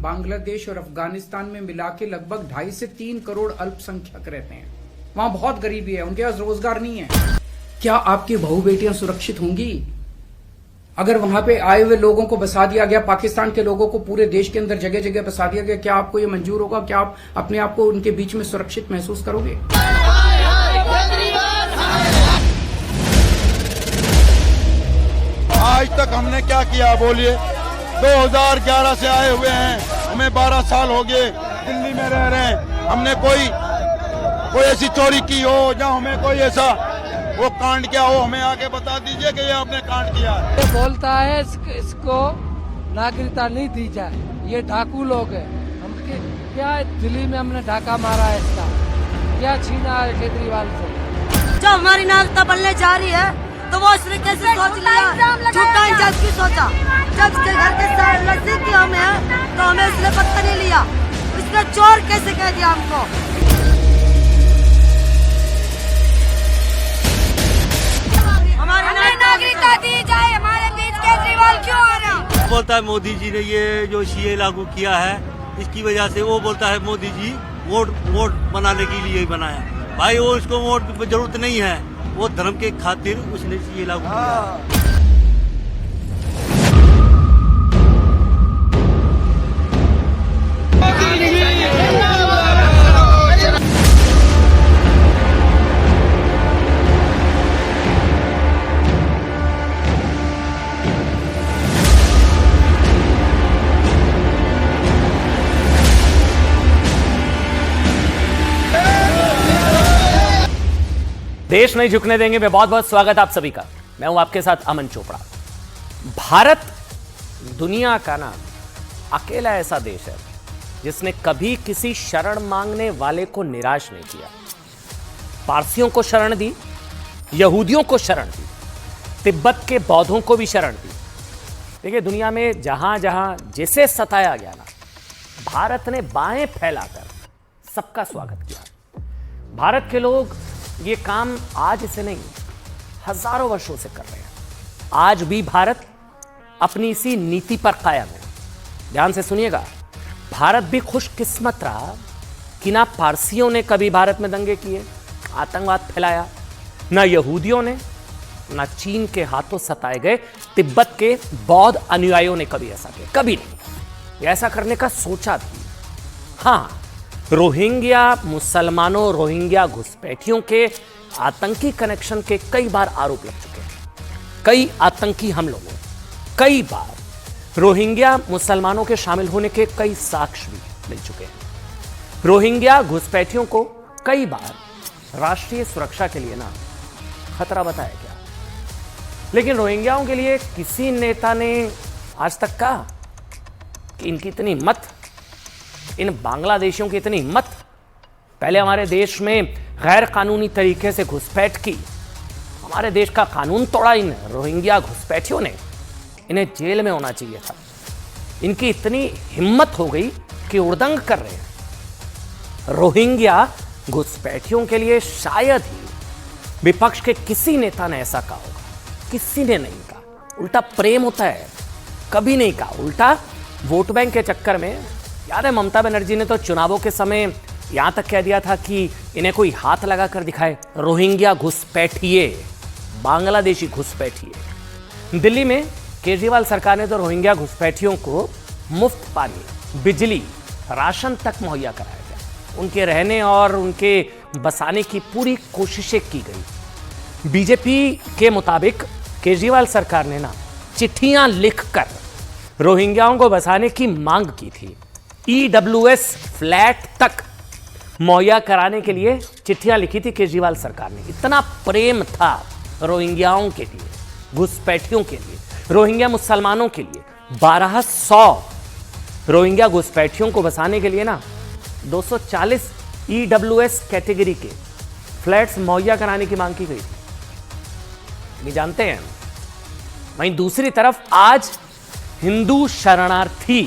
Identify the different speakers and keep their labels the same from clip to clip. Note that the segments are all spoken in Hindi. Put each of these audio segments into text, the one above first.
Speaker 1: बांग्लादेश और अफगानिस्तान में मिला के लगभग 2.5 से 3 करोड़ अल्पसंख्यक रहते हैं। वहां बहुत गरीबी है, उनके पास रोजगार नहीं है। क्या आपकी बहू बेटियां सुरक्षित होंगी अगर वहां पे आए हुए लोगों को बसा दिया गया, पाकिस्तान के लोगों को पूरे देश के अंदर जगह जगह बसा दिया गया? क्या आपको ये मंजूर होगा? क्या आप अपने आप को उनके बीच में सुरक्षित महसूस करोगे?
Speaker 2: आज तक हमने क्या किया बोलिए? 2011 से आए हुए हैं, हमें 12 साल हो गए दिल्ली में रह रहे हैं। हमने कोई ऐसी चोरी की हो या हमें कोई ऐसा वो कांड किया हो, हमें आके बता दीजिए कि ये आपने कांड किया है।
Speaker 3: ये बोलता है इसको नागरिकता नहीं दी जाए, ये डाकू लोग है। हम क्या दिल्ली में हमने डाका मारा है, इसका क्या छीना है केजरीवाल से?
Speaker 4: जो हमारी नागरिकता बनने जा रही है तो वो उसने कैसे सोच लिया? झूठा जज की सोचा, जज के घर के नजदीक हमें है तो हमें उसने पत्ता नहीं लिया। उसने चोर कैसे कह दिया हमको? हमारी नागरिकता दी जाए, हमारे बीच केजरीवाल क्यों आ रहा?
Speaker 5: बोलता है मोदी जी ने ये जो सीए लागू किया है इसकी वजह से, वो बोलता है मोदी जी वोट बनाने के लिए ही बनाया। भाई वो इसको वोट की जरूरत नहीं है, वो धर्म के खातिर उसने सीए लागू किया।
Speaker 6: देश नहीं झुकने देंगे में बहुत बहुत स्वागत आप सभी का। मैं हूं आपके साथ अमन चोपड़ा। भारत दुनिया का ना अकेला ऐसा देश है जिसने कभी किसी शरण मांगने वाले को निराश नहीं किया। पारसियों को शरण दी, यहूदियों को शरण दी, तिब्बत के बौद्धों को भी शरण दी। देखिए दुनिया में जहां जहां जिसे सताया गया ना, भारत ने बाहें फैलाकर सबका स्वागत किया। भारत के लोग ये काम आज से नहीं, हजारों वर्षों से कर रहे हैं। आज भी भारत अपनी इसी नीति पर कायम है। ध्यान से सुनिएगा, भारत भी खुशकिस्मत रहा कि ना पारसियों ने कभी भारत में दंगे किए, आतंकवाद फैलाया, ना यहूदियों ने, ना चीन के हाथों सताए गए तिब्बत के बौद्ध अनुयायियों ने कभी ऐसा किया, कभी नहीं। ऐसा करने का सोचा भी। हाँ, रोहिंग्या मुसलमानों, रोहिंग्या घुसपैठियों के आतंकी कनेक्शन के कई बार आरोप लग चुके हैं। कई आतंकी हमलों में कई बार रोहिंग्या मुसलमानों के शामिल होने के कई साक्ष्य भी मिल चुके हैं। रोहिंग्या घुसपैठियों को कई बार राष्ट्रीय सुरक्षा के लिए ना खतरा बताया गया, लेकिन रोहिंग्याओं के लिए किसी नेता ने आज तक कहा कि इनकी इतनी हिम्मत, इन बांग्लादेशियों की इतनी हिम्मत, पहले हमारे देश में गैर कानूनी तरीके से घुसपैठ की, हमारे देश का कानून तोड़ा इन रोहिंग्या घुसपैठियों ने, इन्हें जेल में होना चाहिए था। इनकी इतनी हिम्मत हो गई कि उड़दंग कर रहे हैं। रोहिंग्या घुसपैठियों के लिए शायद ही विपक्ष के किसी नेता ने ऐसा कहा होगा। किसी ने नहीं कहा। उल्टा प्रेम होता है, कभी नहीं कहा। उल्टा वोट बैंक के चक्कर में, याद है ममता बनर्जी ने तो चुनावों के समय यहां तक कह दिया था कि इन्हें कोई हाथ लगा कर दिखाए, रोहिंग्या घुसपैठिए, बांग्लादेशी घुसपैठिए। दिल्ली में केजरीवाल सरकार ने तो रोहिंग्या घुसपैठियों को मुफ्त पानी, बिजली, राशन तक मुहैया कराया गया। उनके रहने और उनके बसाने की पूरी कोशिशें की गई। बीजेपी के मुताबिक केजरीवाल सरकार ने ना चिट्ठियां लिखकर रोहिंग्याओं को बसाने की मांग की थी। EWS फ्लैट तक मुहैया कराने के लिए चिट्ठियां लिखी थी केजरीवाल सरकार ने। इतना प्रेम था रोहिंग्याओं के लिए, घुसपैठियों के लिए, रोहिंग्या मुसलमानों के लिए। 1200 रोहिंग्या घुसपैठियों को बसाने के लिए ना 240 EWS कैटेगरी के फ्लैट्स मुहैया कराने की मांग की गई थी। ये जानते हैं। वहीं दूसरी तरफ आज हिंदू शरणार्थी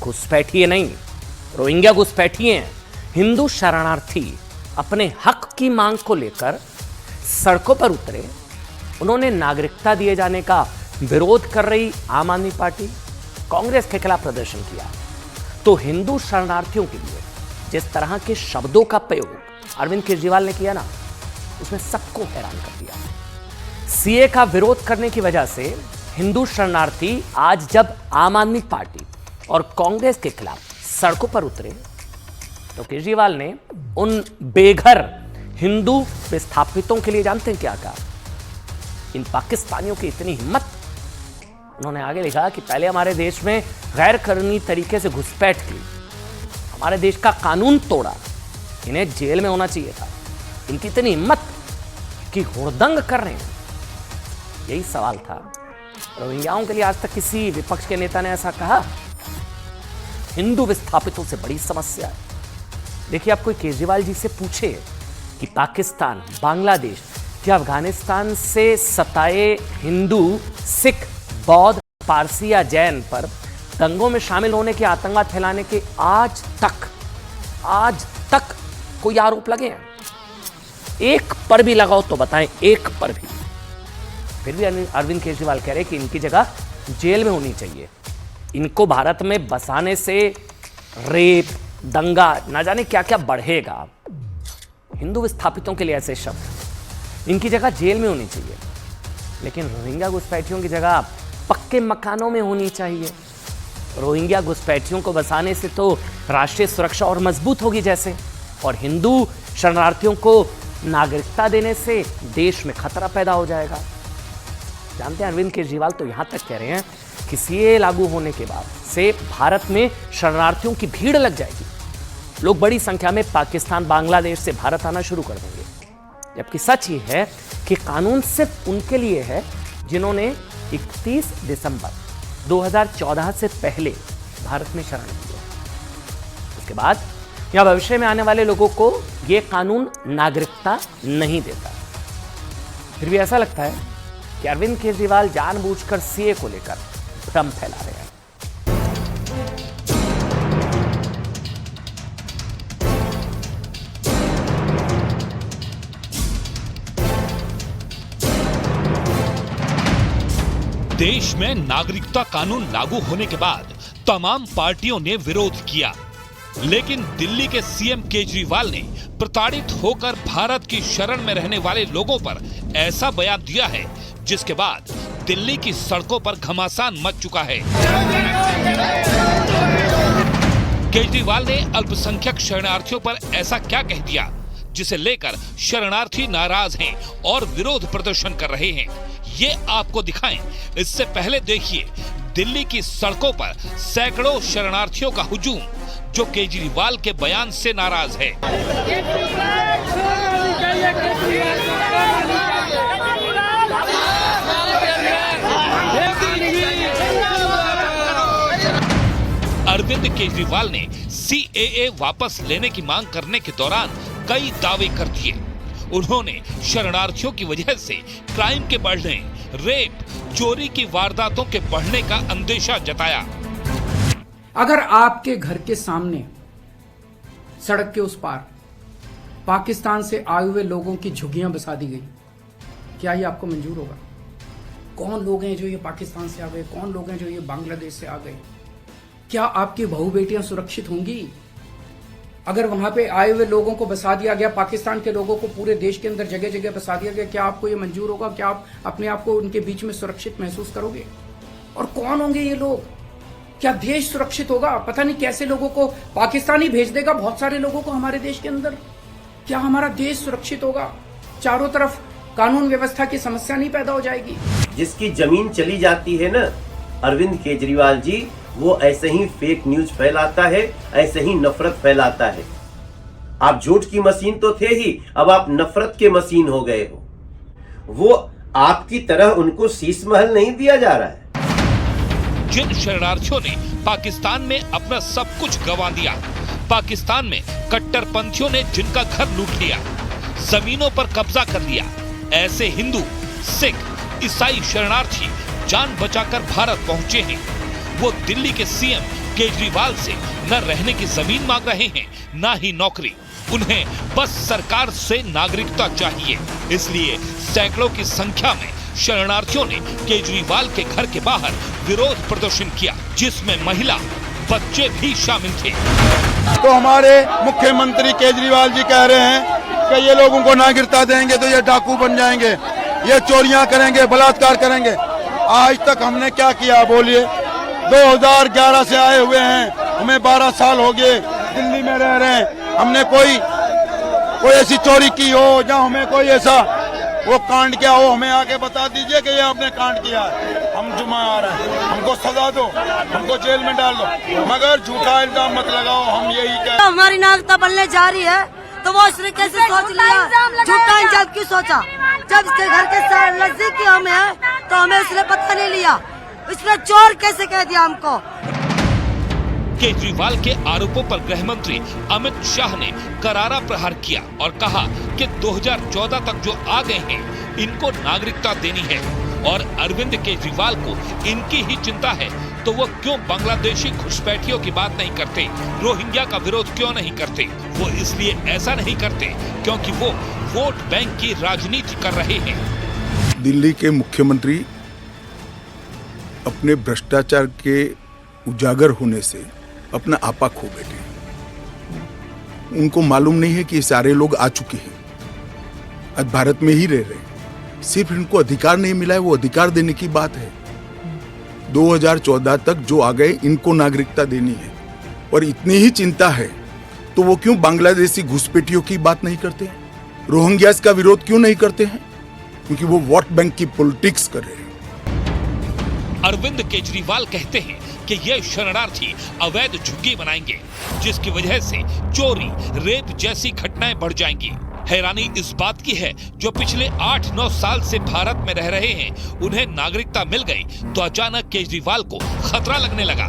Speaker 6: घुसपैठिए नहीं, रोहिंग्या घुसपैठिए हैं, हिंदू शरणार्थी अपने हक की मांग को लेकर सड़कों पर उतरे। उन्होंने नागरिकता दिए जाने का विरोध कर रही आम आदमी पार्टी, कांग्रेस के खिलाफ प्रदर्शन किया, तो हिंदू शरणार्थियों के लिए जिस तरह के शब्दों का प्रयोग अरविंद केजरीवाल ने किया ना, उसने सबको हैरान कर दिया। सीए का विरोध करने की वजह से हिंदू शरणार्थी आज जब आम आदमी पार्टी और कांग्रेस के खिलाफ सड़कों पर उतरे, तो केजरीवाल ने उन बेघर हिंदू विस्थापितों के लिए जानते हैं क्या कहा? इन पाकिस्तानियों की इतनी हिम्मत। उन्होंने आगे लिखा कि पहले हमारे देश में गैर कानूनी तरीके से घुसपैठ की, हमारे देश का कानून तोड़ा, इन्हें जेल में होना चाहिए था। इनकी इतनी हिम्मत कि हुड़दंग कर रहे हैं। यही सवाल था। रोहिंग्याओं के लिए आज तक किसी विपक्ष के नेता ने ऐसा कहा? हिंदू विस्थापितों से बड़ी समस्या है। देखिए, आप कोई केजरीवाल जी से पूछे कि पाकिस्तान, बांग्लादेश या अफगानिस्तान से सताए हिंदू, सिख, बौद्ध, पारसी या जैन पर दंगों में शामिल होने के, आतंकवाद फैलाने के आज तक कोई आरोप लगे हैं? एक पर भी लगाओ तो बताएं, एक पर भी। फिर भी अरविंद केजरीवाल कह रहे हैं कि इनकी जगह जेल में होनी चाहिए। इनको भारत में बसाने से रेप, दंगा, ना जाने क्या क्या बढ़ेगा। हिंदू विस्थापितों के लिए ऐसे शब्द, इनकी जगह जेल में होनी चाहिए। लेकिन रोहिंग्या घुसपैठियों की जगह पक्के मकानों में होनी चाहिए। रोहिंग्या घुसपैठियों को बसाने से तो राष्ट्रीय सुरक्षा और मजबूत होगी जैसे, और हिंदू शरणार्थियों को नागरिकता देने से देश में खतरा पैदा हो जाएगा। जानते हैं, अरविंद केजरीवाल तो यहां तक कह रहे हैं कि सीए लागू होने के बाद से भारत में शरणार्थियों की भीड़ लग जाएगी। लोग बड़ी संख्या में पाकिस्तान, बांग्लादेश से भारत आना शुरू कर देंगे। जबकि सच ये है कि कानून सिर्फ उनके लिए है जिन्होंने 31 दिसंबर 2014 से पहले भारत में शरण ली है। उसके बाद या भविष्य में आने वाले लोगों को यह कानून नागरिकता नहीं देता। फिर भी ऐसा लगता है कि अरविंद केजरीवाल जानबूझकर सीए को लेकर भ्रम फैला रहे हैं।
Speaker 7: देश में नागरिकता कानून लागू होने के बाद तमाम पार्टियों ने विरोध किया, लेकिन दिल्ली के सीएम केजरीवाल ने प्रताड़ित होकर भारत की शरण में रहने वाले लोगों पर ऐसा बयान दिया है जिसके बाद दिल्ली की सड़कों पर घमासान मच चुका है। केजरीवाल ने अल्पसंख्यक शरणार्थियों पर ऐसा क्या कह दिया जिसे लेकर शरणार्थी नाराज हैं और विरोध प्रदर्शन कर रहे हैं, ये आपको दिखाएं। इससे पहले देखिए दिल्ली की सड़कों पर सैकड़ों शरणार्थियों का हुजूम जो केजरीवाल के बयान से नाराज है। अरविंद केजरीवाल ने सीएए वापस लेने की मांग करने के दौरान कई दावे कर दिए। उन्होंने शरणार्थियों की वजह से क्राइम के बढ़ने, रेप, चोरी की वारदातों के बढ़ने का अंदेशा जताया।
Speaker 1: अगर आपके घर के सामने सड़क के उस पार पाकिस्तान से आए हुए लोगों की झुग्गियां बसा दी गई, क्या ये आपको मंजूर होगा? कौन लोग हैं जो ये पाकिस्तान से आ गए? कौन लोग हैं जो ये बांग्लादेश से आ गए? क्या आपकी बहू बेटियां सुरक्षित होंगी? अगर वहां पे आए हुए लोगों को बसा दिया गया, पाकिस्तान के लोगों को पूरे देश के अंदर जगह जगह बसा दिया गया, क्या आपको ये मंजूर होगा? क्या आप अपने आप को उनके बीच में सुरक्षित महसूस करोगे? और कौन होंगे ये लोग? क्या देश सुरक्षित होगा? पता नहीं कैसे लोगों को पाकिस्तान ही भेज देगा, बहुत सारे लोगों को हमारे देश के अंदर। क्या हमारा देश सुरक्षित होगा? चारों तरफ कानून व्यवस्था की समस्या नहीं पैदा हो जाएगी?
Speaker 8: जिसकी जमीन चली जाती है ना अरविंद केजरीवाल जी, वो ऐसे ही फेक न्यूज फैलाता है, ऐसे ही नफरत फैलाता है। आप झूठ की मशीन तो थे ही, अब आप नफरत के मशीन हो गए हो। वो आपकी तरह उनको शीश महल नहीं दिया जा रहा है।
Speaker 7: जिन शरणार्थियों ने पाकिस्तान में अपना सब कुछ गंवा दिया, पाकिस्तान में कट्टरपंथियों ने जिनका घर लूट लिया, जमीनों पर कब्जा कर लिया, ऐसे हिंदू, सिख, ईसाई शरणार्थी जान बचाकर भारत पहुंचे हैं। वो दिल्ली के सीएम केजरीवाल से न रहने की जमीन मांग रहे हैं, न ही नौकरी। उन्हें बस सरकार से नागरिकता चाहिए। इसलिए सैकड़ों की संख्या में शरणार्थियों ने केजरीवाल के घर के बाहर विरोध प्रदर्शन किया, जिसमें महिला, बच्चे भी शामिल थे।
Speaker 2: तो हमारे मुख्यमंत्री केजरीवाल जी कह रहे हैं कि ये लोगों को नागरिकता देंगे तो ये डाकू बन जाएंगे, ये चोरियां करेंगे, बलात्कार करेंगे। आज तक हमने क्या किया बोलिए? 2011 से आए हुए हैं, हमें 12 साल हो गए, दिल्ली में रह रहे हैं। हमने कोई ऐसी चोरी की हो या हमें कोई ऐसा वो कांड किया हो, हमें आके बता दीजिए कि ये आपने कांड किया है। हम जुम्मा आ रहे हैं, हमको सजा दो, हमको जेल में डाल दो, मगर झूठा इल्जाम मत लगाओ। हम यही कहते हैं।
Speaker 4: हमारी नागरिकता बनने जा रही है तो वो उसने कैसे सोच लिया? झूठा इल्जाम क्यों सोचा? जब इसके घर के नजदीक हम है तो हमें उसने पता नहीं लिया, उसने चोर कैसे कह दिया हमको?
Speaker 7: केजरीवाल के आरोपों पर गृह मंत्री अमित शाह ने करारा प्रहार किया और कहा कि 2014 तक जो आ गए हैं इनको नागरिकता देनी है, और अरविंद केजरीवाल को इनकी ही चिंता है तो वो क्यों बांग्लादेशी घुसपैठियों की बात नहीं करते, रोहिंग्या का विरोध क्यों नहीं करते? वो इसलिए ऐसा नहीं करते क्योंकि वो वोट बैंक की राजनीति कर रहे हैं।
Speaker 9: दिल्ली के मुख्यमंत्री अपने भ्रष्टाचार के उजागर होने से अपना आपा खो बैठे। उनको मालूम नहीं है कि ये सारे लोग आ चुके हैं, आज भारत में ही रह रहे हैं, सिर्फ इनको अधिकार नहीं मिला है, वो अधिकार देने की बात है। 2014 तक जो आ गए इनको नागरिकता देनी है, और इतनी ही चिंता है तो वो क्यों बांग्लादेशी घुसपैठियों की बात नहीं करते हैं, रोहिंग्यास का विरोध क्यों नहीं करते हैं? क्योंकि वो वोट बैंक की पॉलिटिक्स कर रहे हैं।
Speaker 7: अरविंद केजरीवाल कहते हैं कि ये शरणार्थी अवैध झुग्गी बनाएंगे, जिसकी वजह से चोरी, रेप जैसी घटनाएं बढ़ जाएंगी। हैरानी इस बात की है, जो पिछले 8-9 साल से भारत में रह रहे हैं, उन्हें नागरिकता मिल गई तो अचानक केजरीवाल को खतरा लगने लगा।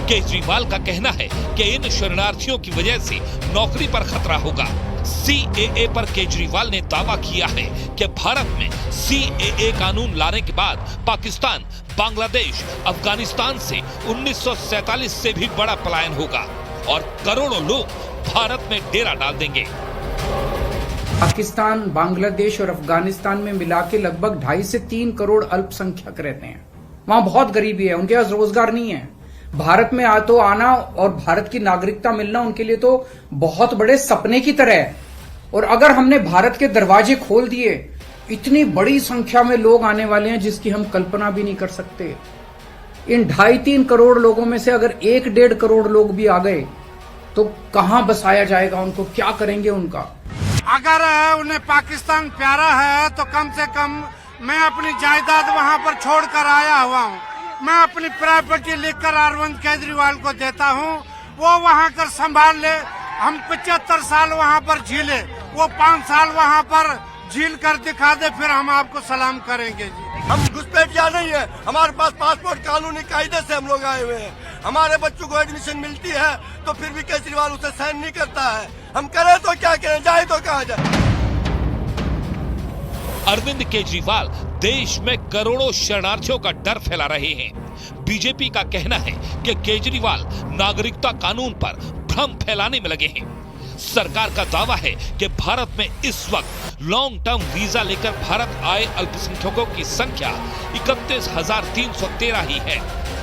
Speaker 7: केजरीवाल का कहना है कि इन शरणार्थियों की वजह से नौकरी पर खतरा होगा। CAA पर केजरीवाल ने दावा किया है कि भारत में CAA कानून लाने के बाद पाकिस्तान, बांग्लादेश, अफगानिस्तान से 1947 से भी बड़ा पलायन होगा और करोड़ों लोग भारत में डेरा डाल देंगे।
Speaker 1: पाकिस्तान, बांग्लादेश और अफगानिस्तान में मिला के लगभग 2.5 से 3 करोड़ अल्पसंख्यक रहते हैं। वहां बहुत गरीबी है, उनके पास रोजगार नहीं है। भारत में आना और भारत की नागरिकता मिलना उनके लिए तो बहुत बड़े सपने की तरह है। और अगर हमने भारत के दरवाजे खोल दिए, इतनी बड़ी संख्या में लोग आने वाले हैं जिसकी हम कल्पना भी नहीं कर सकते। इन 2.5-3 करोड़ लोगों में से अगर 1-1.5 करोड़ लोग भी आ गए तो कहां बसाया जाएगा उनको, क्या करेंगे उनका?
Speaker 10: अगर उन्हें पाकिस्तान प्यारा है तो कम से कम मैं अपनी जायदाद वहां पर छोड़कर आया हुआ हूं। मैं अपनी प्रॉपर्टी लिखकर अरविंद केजरीवाल को देता हूं, वो वहां कर संभाल ले। हम 75 साल वहां पर झीले, वो 5 साल वहां पर झील कर दिखा दे, फिर हम आपको सलाम करेंगे जी।
Speaker 2: हम घुसपैठिया नहीं है, हमारे पास पासपोर्ट कानूनी कायदे से हम लोग आए हुए हैं। हमारे बच्चों को एडमिशन मिलती है तो फिर भी केजरीवाल उसे साइन नहीं करता है। हम करें तो क्या करें, जाए तो कहाँ जाए?
Speaker 7: अरविंद केजरीवाल देश में करोड़ों शरणार्थियों का डर फैला रहे हैं। बीजेपी का कहना है कि केजरीवाल नागरिकता कानून पर भ्रम फैलाने में लगे हैं। सरकार का दावा है कि भारत में इस वक्त लॉन्ग टर्म वीजा लेकर भारत आए अल्पसंख्यकों की संख्या 31,313 ही है।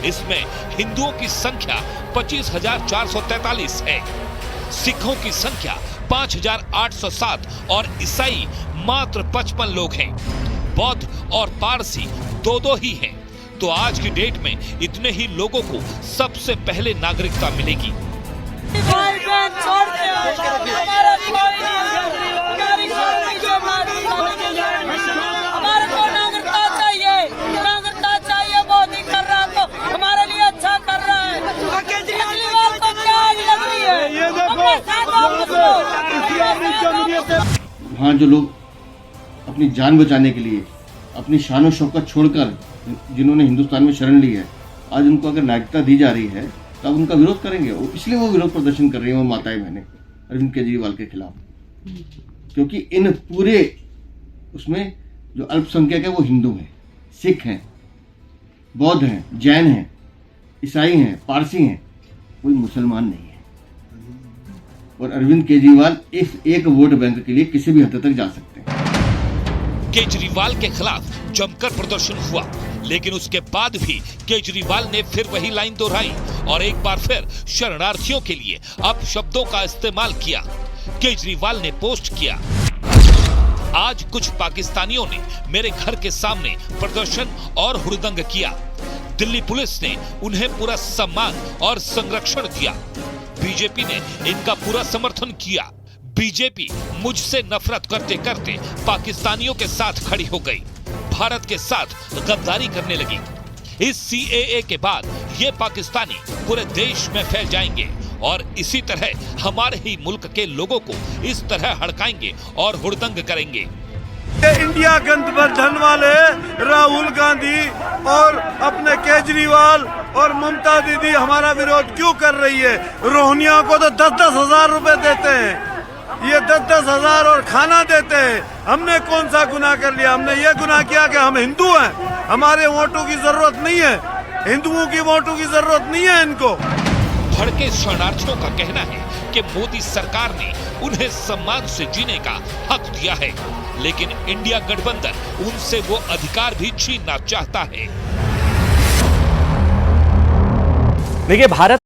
Speaker 7: इसमें हिंदुओं की संख्या 25,443 है, सिखों की संख्या 5,807 और ईसाई मात्र 55 लोग हैं। बौद्ध और पारसी दो ही हैं। तो आज की डेट में इतने ही लोगों को सबसे पहले नागरिकता मिलेगी।
Speaker 11: हमारे को नागरिकता चाहिए, नागरिकता चाहिए। मोदी कर रहा तो हमारे लिए अच्छा कर रहा है। केजरीवाल को क्या आग लग रही है?
Speaker 12: वहाँ जो लोग अपनी जान बचाने के लिए अपनी शान और शौकत छोड़कर जिन्होंने हिंदुस्तान में शरण ली है, आज उनको अगर नागरिकता दी जा रही है तो अब उनका विरोध करेंगे। इसलिए वो विरोध प्रदर्शन कर रही है, वो माताएं बहनें अरविंद केजरीवाल के खिलाफ, क्योंकि इन पूरे उसमें जो अल्पसंख्यक है वो हिंदू हैं, सिख हैं, बौद्ध हैं, जैन हैं, ईसाई हैं, पारसी हैं, कोई मुसलमान नहीं है। और अरविंद केजरीवाल इस एक वोट बैंक के लिए किसी भी हद तक जा सकते हैं।
Speaker 7: केजरीवाल के खिलाफ जमकर प्रदर्शन हुआ, लेकिन उसके बाद भी केजरीवाल ने फिर वही लाइन दोहराई और एक बार फिर शरणार्थियों के लिए अपशब्दों का इस्तेमाल किया। केजरीवाल ने पोस्ट किया, आज कुछ पाकिस्तानियों ने मेरे घर के सामने प्रदर्शन और हुड़दंग किया। दिल्ली पुलिस ने उन्हें पूरा सम्मान और संरक्षण दिया। बीजेपी ने इनका पूरा समर्थन किया। बीजेपी मुझसे नफरत करते करते पाकिस्तानियों के साथ खड़ी हो गई, भारत के साथ गद्दारी करने लगी। इस CAA के बाद ये पाकिस्तानी पूरे देश में फैल जाएंगे और इसी तरह हमारे ही मुल्क के लोगों को इस तरह हड़काएंगे और हुड़दंग करेंगे।
Speaker 2: इंडिया गठबंधन वाले राहुल गांधी और अपने केजरीवाल और ममता दीदी हमारा विरोध क्यों कर रही है? रोहिंग्याओं को तो 10-10 हजार रुपए देते हैं, ये 10-10 हजार और खाना देते हैं। हमने कौन सा गुनाह कर लिया? हमने ये गुनाह किया कि हम हिंदू हैं, हमारे वोटों की जरूरत नहीं है, हिंदुओं की वोटों की जरूरत नहीं है इनको।
Speaker 7: भड़के शरणार्थियों का कहना है कि मोदी सरकार ने उन्हें सम्मान से जीने का हक दिया है, लेकिन इंडिया गठबंधन उनसे वो अधिकार भी छीनना चाहता है।
Speaker 6: देखिए, भारत